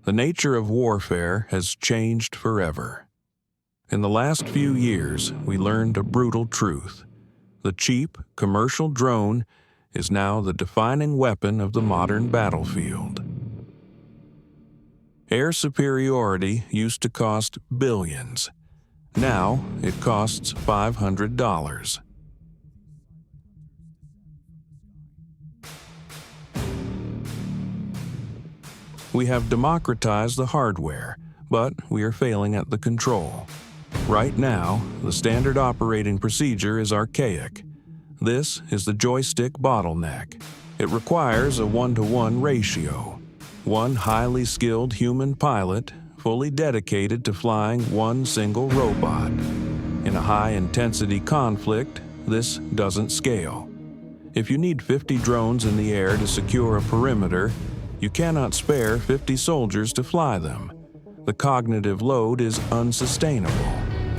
The nature of warfare has changed forever. In the last few years, we learned a brutal truth. The cheap, commercial drone is now the defining weapon of the modern battlefield. Air superiority used to cost billions. Now it costs $500. We have democratized the hardware, but we are failing at the control. Right now, the standard operating procedure is archaic. This is the joystick bottleneck. It requires a 1-to-1 ratio. One highly skilled human pilot, fully dedicated to flying one single robot. In a high-intensity conflict, this doesn't scale. If you need 50 drones in the air to secure a perimeter, you cannot spare 50 soldiers to fly them. The cognitive load is unsustainable.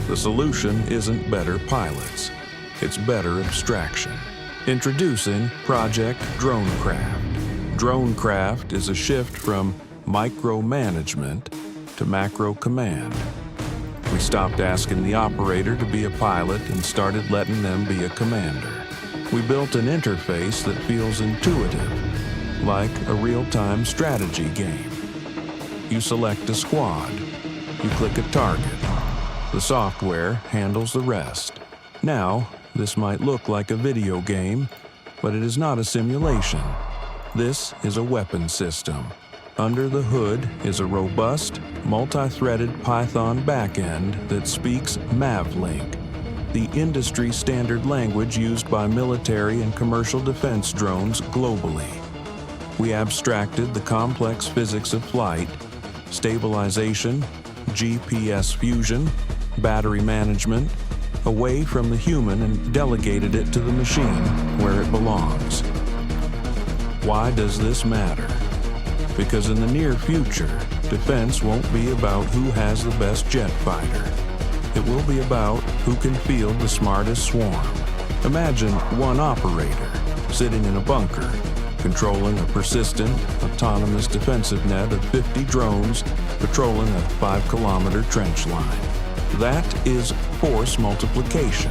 The solution isn't better pilots. It's better abstraction. Introducing Project Dronecraft. Dronecraft is a shift from micromanagement to macro command. We stopped asking the operator to be a pilot and started letting them be a commander. We built an interface that feels intuitive, like a real-time strategy game. You select a squad. You click a target. The software handles the rest. Now, this might look like a video game, but it is not a simulation. This is a weapon system. Under the hood is a robust, multi-threaded Python backend that speaks Mavlink, the industry-standard language used by military and commercial defense drones globally. We abstracted the complex physics of flight, stabilization, GPS fusion, battery management, away from the human and delegated it to the machine where it belongs. Why does this matter? Because in the near future, defense won't be about who has the best jet fighter. It will be about who can field the smartest swarm. Imagine one operator sitting in a bunker, controlling a persistent, autonomous defensive net of 50 drones patrolling a 5-kilometer trench line. That is force multiplication.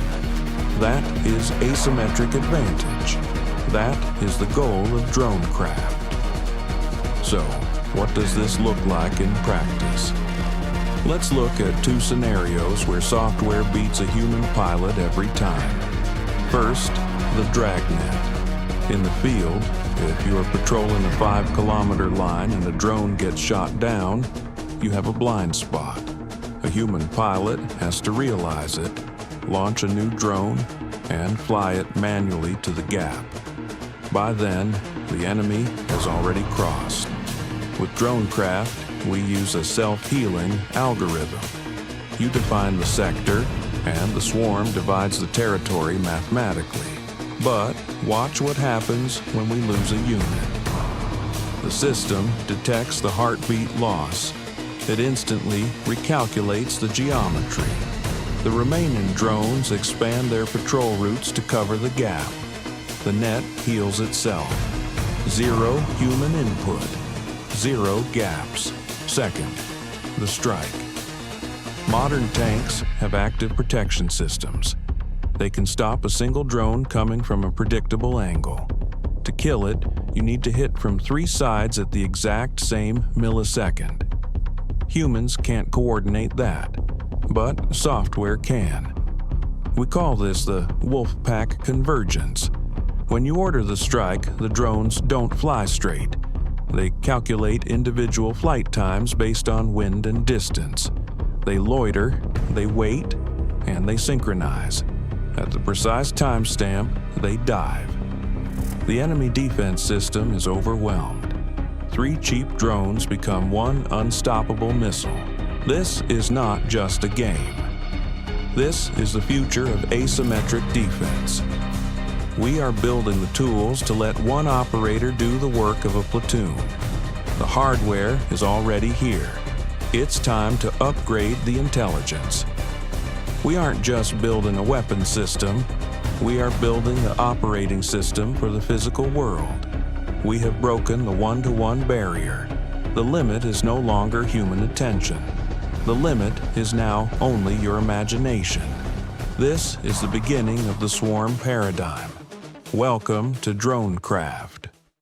That is asymmetric advantage. That is the goal of Dronecraft. So, what does this look like in practice? Let's look at two scenarios where software beats a human pilot every time. First, the dragnet. In the field, if you are patrolling a 5-kilometer line and a drone gets shot down, you have a blind spot. A human pilot has to realize it, launch a new drone, and fly it manually to the gap. By then, the enemy has already crossed. With Dronecraft, we use a self-healing algorithm. You define the sector, and the swarm divides the territory mathematically. But watch what happens when we lose a unit. The system detects the heartbeat loss. It instantly recalculates the geometry. The remaining drones expand their patrol routes to cover the gap. The net heals itself. Zero human input. Zero gaps. Second, the strike. Modern tanks have active protection systems. They can stop a single drone coming from a predictable angle. To kill it, you need to hit from 3 sides at the exact same millisecond. Humans can't coordinate that, but software can. We call this the Wolfpack convergence. When you order the strike, the drones don't fly straight. They calculate individual flight times based on wind and distance. They loiter, they wait, and they synchronize. At the precise timestamp, they dive. The enemy defense system is overwhelmed. 3 cheap drones become one unstoppable missile. This is not just a game. This is the future of asymmetric defense. We are building the tools to let one operator do the work of a platoon. The hardware is already here. It's time to upgrade the intelligence. We aren't just building a weapon system. We are building the operating system for the physical world. We have broken the 1-to-1 barrier. The limit is no longer human attention. The limit is now only your imagination. This is the beginning of the swarm paradigm. Welcome to Dronecraft.